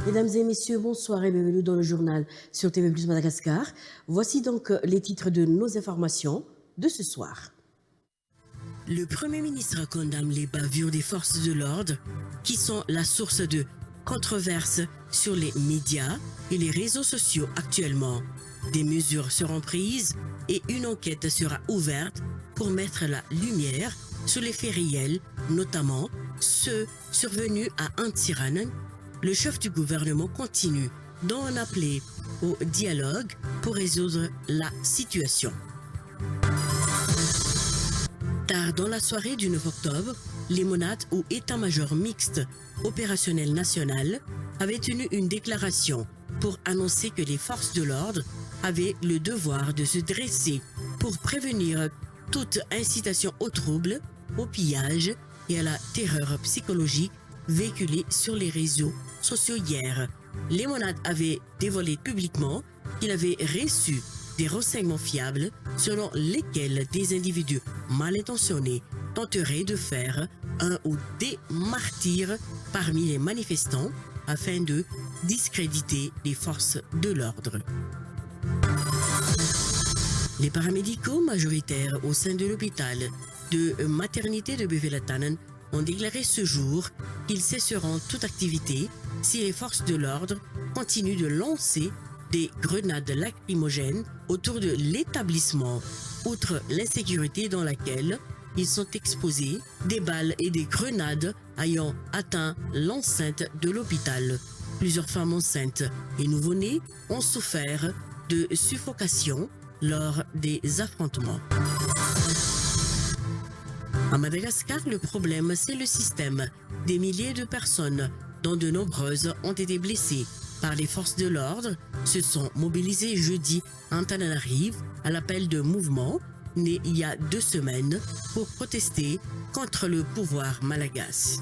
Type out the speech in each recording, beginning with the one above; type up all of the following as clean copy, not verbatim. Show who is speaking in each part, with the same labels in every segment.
Speaker 1: Mesdames et messieurs, bonsoir et bienvenue dans le journal sur TV Plus Madagascar. Voici donc les titres de nos informations de ce soir. Le Premier ministre condamne les bavures des forces de l'ordre qui sont la source de controverses sur les médias et les réseaux sociaux actuellement. Des mesures seront prises et une enquête sera ouverte pour mettre la lumière sur les faits réels, notamment ceux survenus à Antsiran. Le chef du gouvernement continue d'en appeler au dialogue pour résoudre la situation. Tard dans la soirée du 9 octobre, les MONAT ou état-major mixte opérationnel national avaient tenu une déclaration pour annoncer que les forces de l'ordre avaient le devoir de se dresser pour prévenir toute incitation au trouble, au pillage et à la terreur psychologique véhiculée sur les réseaux sociaux hier. Les MONAT avaient dévoilé publiquement qu'il avait reçu des renseignements fiables selon lesquels des individus mal intentionnés tenteraient de faire un ou des martyrs parmi les manifestants afin de discréditer les forces de l'ordre. Les paramédicaux majoritaires au sein de l'hôpital de maternité de Bevelatanen ont déclaré ce jour qu'ils cesseront toute activité si les forces de l'ordre continuent de lancer des grenades lacrymogènes autour de l'établissement. Outre l'insécurité dans laquelle ils sont exposés, des balles et des grenades ayant atteint l'enceinte de l'hôpital. Plusieurs femmes enceintes et nouveau-nés ont souffert de suffocation lors des affrontements. À Madagascar, le problème, c'est le système. Des milliers de personnes, dont de nombreuses ont été blessées par les forces de l'ordre, se sont mobilisées jeudi à Antananarive à l'appel de mouvement né il y a 2 semaines pour protester contre le pouvoir malagasy.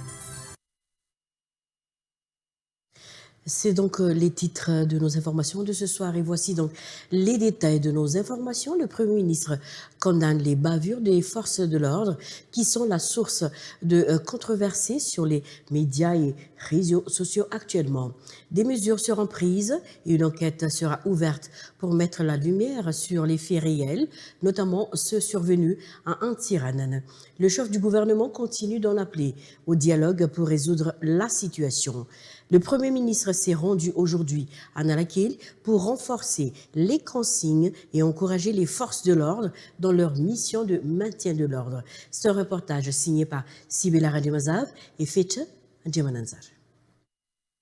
Speaker 1: C'est donc les titres de nos informations de ce soir et voici donc les détails de nos informations. Le Premier ministre condamne les bavures des forces de l'ordre qui sont la source de controversées sur les médias et réseaux sociaux actuellement. Des mesures seront prises et une enquête sera ouverte pour mettre la lumière sur les faits réels, notamment ceux survenus à Antsiran. Le chef du gouvernement continue d'en appeler au dialogue pour résoudre la situation. Le Premier ministre s'est rendu aujourd'hui à Nalakil pour renforcer les consignes et encourager les forces de l'ordre dans leur mission de maintien de l'ordre. C'est un reportage signé par Sibela Radiomazav et Fetche Djemananzar.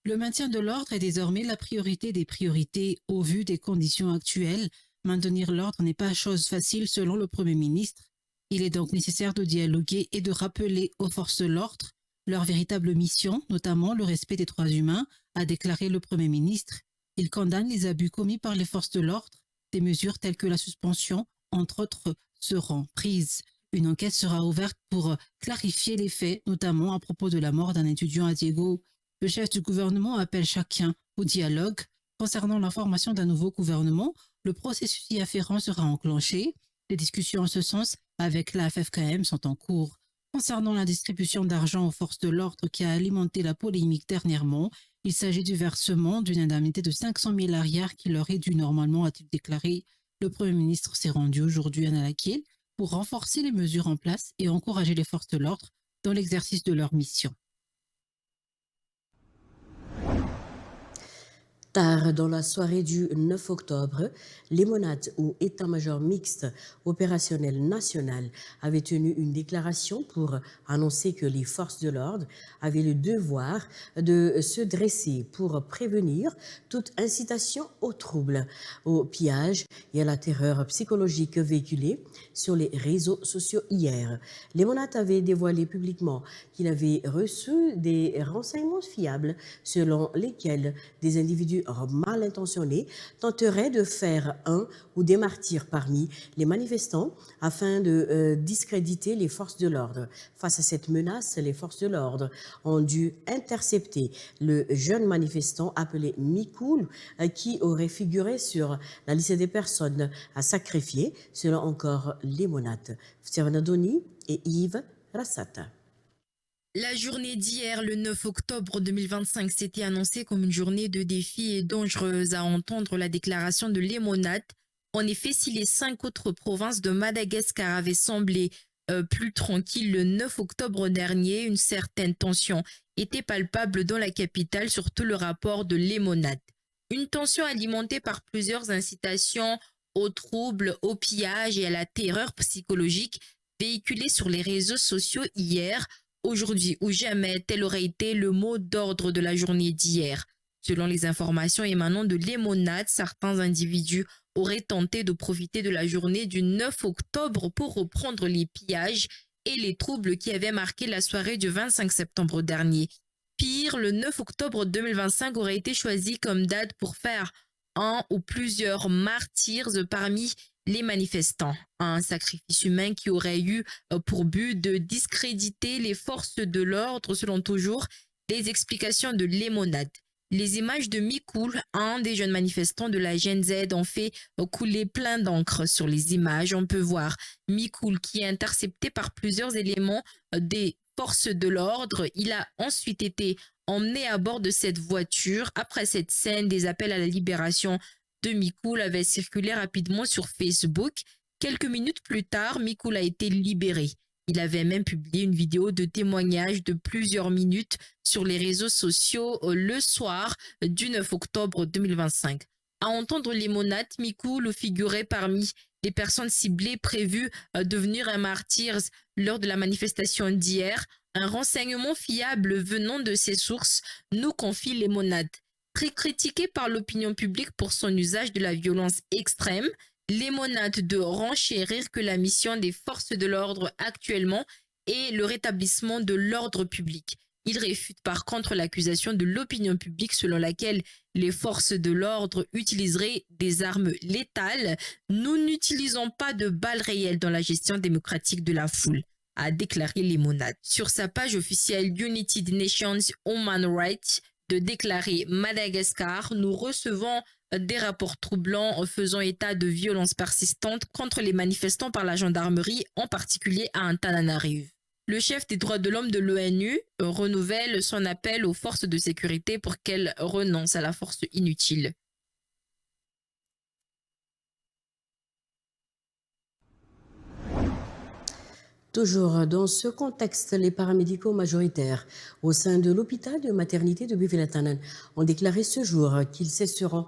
Speaker 2: Le maintien de l'ordre est désormais la priorité des priorités au vu des conditions actuelles. Maintenir l'ordre n'est pas chose facile selon le Premier ministre. Il est donc nécessaire de dialoguer et de rappeler aux forces de l'ordre leur véritable mission, notamment le respect des droits humains, a déclaré le Premier ministre. Il condamne les abus commis par les forces de l'ordre. Des mesures telles que la suspension, entre autres, seront prises. Une enquête sera ouverte pour clarifier les faits, notamment à propos de la mort d'un étudiant à Diego. Le chef du gouvernement appelle chacun au dialogue. Concernant la formation d'un nouveau gouvernement, le processus y afférent sera enclenché. Les discussions en ce sens avec la FFKM sont en cours. Concernant la distribution d'argent aux forces de l'ordre qui a alimenté la polémique dernièrement, il s'agit du versement d'une indemnité de 500 000 arrières qui leur est due normalement, a-t-il déclaré. Le Premier ministre s'est rendu aujourd'hui à Nalakil pour renforcer les mesures en place et encourager les forces de l'ordre dans l'exercice de leur mission.
Speaker 1: Tard dans la soirée du 9 octobre, les MONAT ou état-major mixte opérationnel national avaient tenu une déclaration pour annoncer que les forces de l'ordre avaient le devoir de se dresser pour prévenir toute incitation au trouble, au pillage et à la terreur psychologique véhiculée sur les réseaux sociaux hier. Les MONAT avaient dévoilé publiquement qu'il avait reçu des renseignements fiables selon lesquels des individus mal intentionnés tenteraient de faire un ou des martyrs parmi les manifestants afin de discréditer les forces de l'ordre. Face à cette menace, les forces de l'ordre ont dû intercepter le jeune manifestant appelé Mikoul qui aurait figuré sur la liste des personnes à sacrifier selon encore les MONAT. Ftiavanadoni et Yves Rassata.
Speaker 3: La journée d'hier, le 9 octobre 2025, s'était annoncée comme une journée de défis et dangereuse à entendre la déclaration de Lemonade. En effet, si les 5 autres provinces de Madagascar avaient semblé plus tranquilles le 9 octobre dernier, une certaine tension était palpable dans la capitale, surtout le rapport de Lemonade. Une tension alimentée par plusieurs incitations aux troubles, au pillage et à la terreur psychologique véhiculées sur les réseaux sociaux hier. Aujourd'hui ou jamais, tel aurait été le mot d'ordre de la journée d'hier. Selon les informations émanant de Lemonade, certains individus auraient tenté de profiter de la journée du 9 octobre pour reprendre les pillages et les troubles qui avaient marqué la soirée du 25 septembre dernier. Pire, le 9 octobre 2025 aurait été choisi comme date pour faire un ou plusieurs martyrs parmi les manifestants. Un sacrifice humain qui aurait eu pour but de discréditer les forces de l'ordre, selon toujours les explications de Lemonade. Les images de Mikoul, un des jeunes manifestants de la Gen Z, ont fait couler plein d'encre. Sur les images, on peut voir Mikoul qui est intercepté par plusieurs éléments des forces de l'ordre. Il a ensuite été emmené à bord de cette voiture. Après cette scène, des appels à la libération de Mikoul avaient circulé rapidement sur Facebook. Quelques minutes plus tard, Mikoul a été libéré. Il avait même publié une vidéo de témoignage de plusieurs minutes sur les réseaux sociaux le soir du 9 octobre 2025. À entendre Lemonade, Mikoul figurait parmi les personnes ciblées prévues devenir un martyr lors de la manifestation d'hier. Un renseignement fiable venant de ses sources nous confie Lemonade. Très critiqué par l'opinion publique pour son usage de la violence extrême, Lemonade de renchérir que la mission des forces de l'ordre actuellement est le rétablissement de l'ordre public. Il réfute par contre l'accusation de l'opinion publique selon laquelle les forces de l'ordre utiliseraient des armes létales. Nous n'utilisons pas de balles réelles dans la gestion démocratique de la foule, a déclaré Lemonade. Sur sa page officielle United Nations Human Rights, de déclarer Madagascar, nous recevons des rapports troublants faisant état de violences persistantes contre les manifestants par la gendarmerie, en particulier à Antananarivo. Le chef des droits de l'homme de l'ONU renouvelle son appel aux forces de sécurité pour qu'elles renoncent à la force inutile.
Speaker 1: Toujours dans ce contexte, les paramédicaux majoritaires au sein de l'hôpital de maternité de Buvela-Tanen ont déclaré ce jour qu'ils cesseront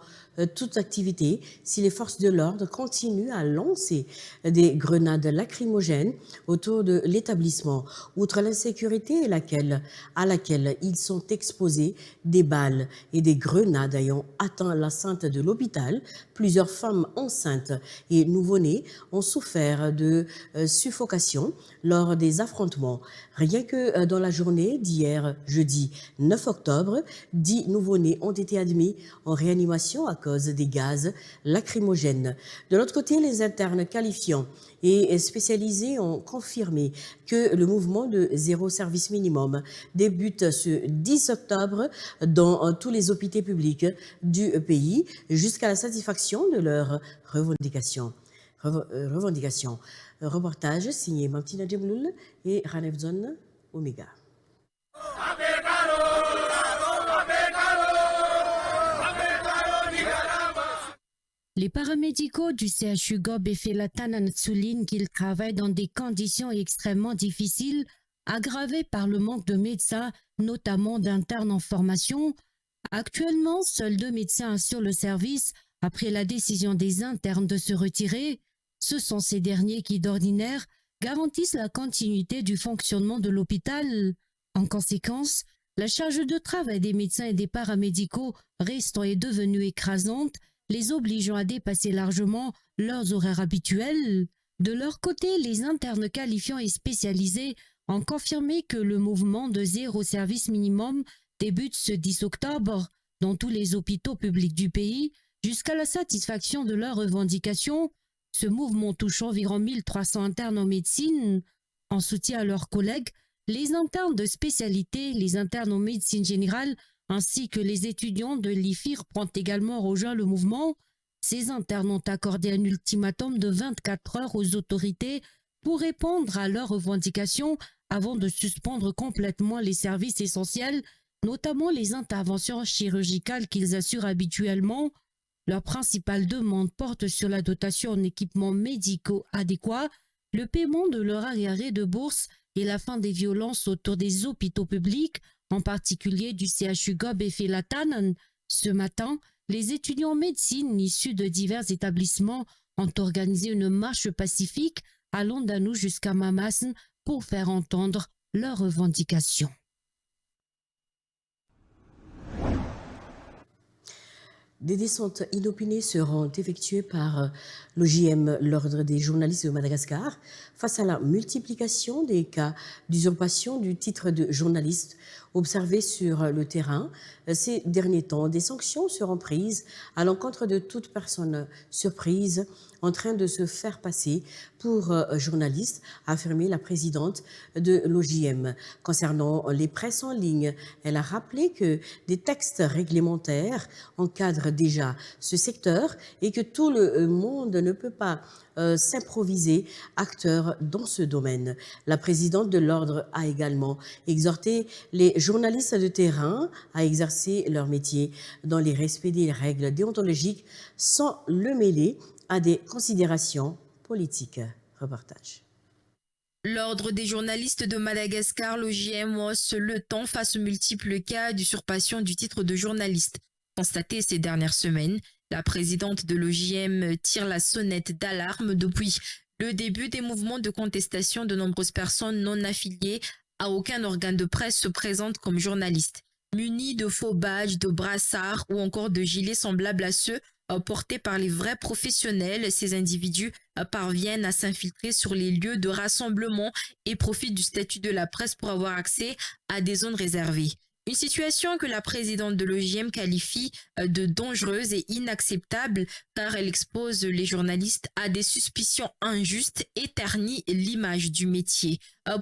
Speaker 1: toute activité si les forces de l'ordre continuent à lancer des grenades lacrymogènes autour de l'établissement. Outre l'insécurité à laquelle ils sont exposés, des balles et des grenades ayant atteint l'enceinte de l'hôpital, plusieurs femmes enceintes et nouveau-nés ont souffert de suffocation lors des affrontements. Rien que dans la journée d'hier, jeudi 9 octobre, 10 nouveau-nés ont été admis en réanimation à cause des gaz lacrymogènes. De l'autre côté, les internes qualifiants et spécialisés ont confirmé que le mouvement de zéro service minimum débute ce 10 octobre dans tous les hôpitaux publics du pays jusqu'à la satisfaction de leurs revendications. Reportage signé Martina Djemloul et Ranevzon Omega.
Speaker 4: Les paramédicaux du CHU Gob et Buvela-Tanen soulignent qu'ils travaillent dans des conditions extrêmement difficiles, aggravées par le manque de médecins, notamment d'internes en formation. Actuellement, seuls 2 médecins assurent le service après la décision des internes de se retirer. Ce sont ces derniers qui, d'ordinaire, garantissent la continuité du fonctionnement de l'hôpital. En conséquence, la charge de travail des médecins et des paramédicaux restant est devenue écrasante, les obligeant à dépasser largement leurs horaires habituels. De leur côté, les internes qualifiants et spécialisés ont confirmé que le mouvement de zéro service minimum débute ce 10 octobre dans tous les hôpitaux publics du pays jusqu'à la satisfaction de leurs revendications. Ce mouvement touche environ 1300 internes en médecine. En soutien à leurs collègues, les internes de spécialité, les internes en médecine générale, ainsi que les étudiants de l'IFIR ont également rejoint le mouvement. Ces internes ont accordé un ultimatum de 24 heures aux autorités pour répondre à leurs revendications avant de suspendre complètement les services essentiels, notamment les interventions chirurgicales qu'ils assurent habituellement. Leur principale demande porte sur la dotation en équipements médicaux adéquats, le paiement de leur arriéré de bourse et la fin des violences autour des hôpitaux publics, en particulier du CHU Gob et Felatanen. Ce matin, les étudiants en médecine issus de divers établissements ont organisé une marche pacifique allant d'Anou jusqu'à Mamasn pour faire entendre leurs revendications.
Speaker 1: Des descentes inopinées seront effectuées par l'OJM, l'Ordre des journalistes de Madagascar, face à la multiplication des cas d'usurpation du titre de journaliste observés sur le terrain. Ces derniers temps, des sanctions seront prises à l'encontre de toute personne surprise en train de se faire passer pour journaliste, a affirmé la présidente de l'OJM. Concernant les presses en ligne, elle a rappelé que des textes réglementaires encadrent déjà ce secteur et que tout le monde ne peut pas s'improviser acteur dans ce domaine. La présidente de l'ordre a également exhorté les journalistes de terrain à exercer leur métier dans les respects des règles déontologiques sans le mêler à des considérations politiques. Reportage.
Speaker 3: L'Ordre des journalistes de Madagascar, l'OJM, hausse le temps face aux multiples cas d'usurpation du titre de journaliste constatés ces dernières semaines. La présidente de l'OJM tire la sonnette d'alarme. Depuis le début des mouvements de contestation, de nombreuses personnes non affiliées à aucun organe de presse se présentent comme journalistes. Munis de faux badges, de brassards ou encore de gilets semblables à ceux portés par les vrais professionnels, ces individus parviennent à s'infiltrer sur les lieux de rassemblement et profitent du statut de la presse pour avoir accès à des zones réservées. Une situation que la présidente de l'OJM qualifie de dangereuse et inacceptable car elle expose les journalistes à des suspicions injustes et ternit l'image du métier.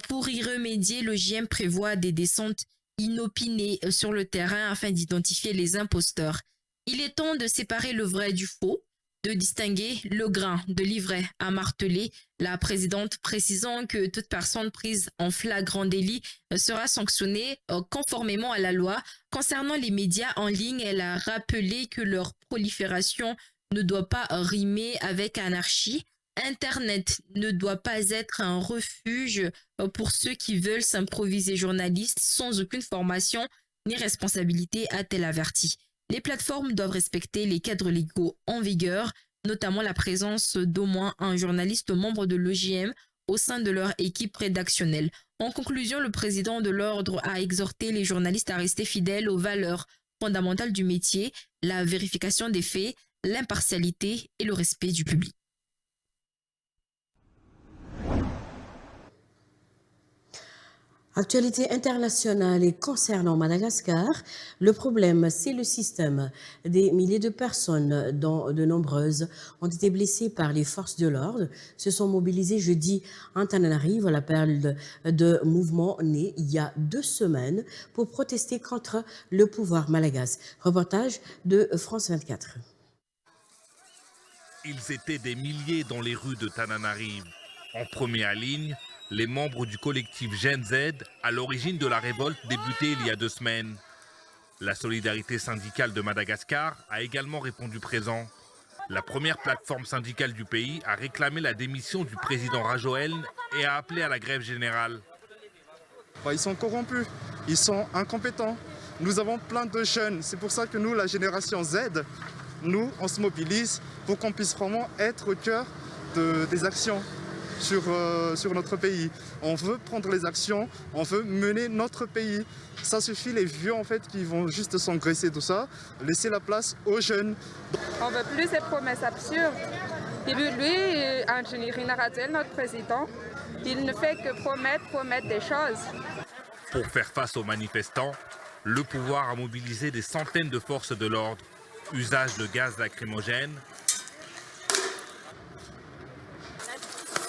Speaker 3: Pour y remédier, l'OJM prévoit des descentes inopinées sur le terrain afin d'identifier les imposteurs. Il est temps de séparer le vrai du faux, de distinguer le grain de l'ivraie, a martelé la présidente, précisant que toute personne prise en flagrant délit sera sanctionnée conformément à la loi. Concernant les médias en ligne, elle a rappelé que leur prolifération ne doit pas rimer avec anarchie. Internet ne doit pas être un refuge pour ceux qui veulent s'improviser journalistes sans aucune formation ni responsabilité, a-t-elle averti. Les plateformes doivent respecter les cadres légaux en vigueur, notamment la présence d'au moins un journaliste membre de l'OJM au sein de leur équipe rédactionnelle. En conclusion, le président de l'ordre a exhorté les journalistes à rester fidèles aux valeurs fondamentales du métier, la vérification des faits, l'impartialité et le respect du public.
Speaker 1: Actualité internationale et concernant Madagascar, le problème, c'est le système. Des milliers de personnes, dont de nombreuses, ont été blessées par les forces de l'ordre, se sont mobilisées jeudi en Antananarivo, la perle de mouvement né il y a 2 semaines, pour protester contre le pouvoir malagasy. Reportage de France 24.
Speaker 5: Ils étaient des milliers dans les rues de Tananarive. En première ligne, les membres du collectif Gen Z, à l'origine de la révolte débutée il y a 2 semaines. La solidarité syndicale de Madagascar a également répondu présent. La première plateforme syndicale du pays a réclamé la démission du président Rajoelina et a appelé à la grève générale.
Speaker 6: Ils sont corrompus, ils sont incompétents. Nous avons plein de jeunes, c'est pour ça que nous, la génération Z, nous, on se mobilise pour qu'on puisse vraiment être au cœur des actions sur notre pays. On veut prendre les actions, on veut mener notre pays. Ça suffit les vieux en fait qui vont juste s'engraisser tout ça, laisser la place aux jeunes.
Speaker 7: On veut plus ces promesses absurdes. Et lui, Anthony Rinaratel, notre président, il ne fait que promettre des choses.
Speaker 5: Pour faire face aux manifestants, le pouvoir a mobilisé des centaines de forces de l'ordre. Usage de gaz lacrymogène,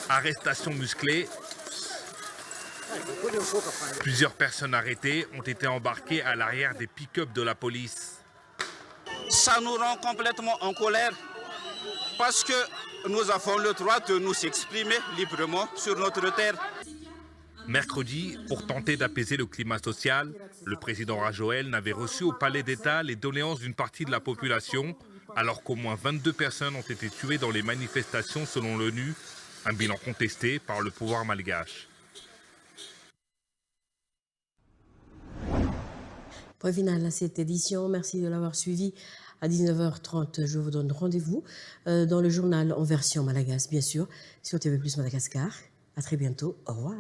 Speaker 5: arrestation musclée. Plusieurs personnes arrêtées ont été embarquées à l'arrière des pick-up de la police.
Speaker 8: Ça nous rend complètement en colère parce que nous avons le droit de nous exprimer librement sur notre terre.
Speaker 5: Mercredi, pour tenter d'apaiser le climat social, le président Rajoel n'avait reçu au Palais d'État les doléances d'une partie de la population, alors qu'au moins 22 personnes ont été tuées dans les manifestations selon l'ONU, un bilan contesté par le pouvoir malgache.
Speaker 1: Point final à cette édition. Merci de l'avoir suivi. À 19h30, je vous donne rendez-vous dans le journal en version malagasy, bien sûr, sur TV+ Madagascar. À très bientôt. Au revoir.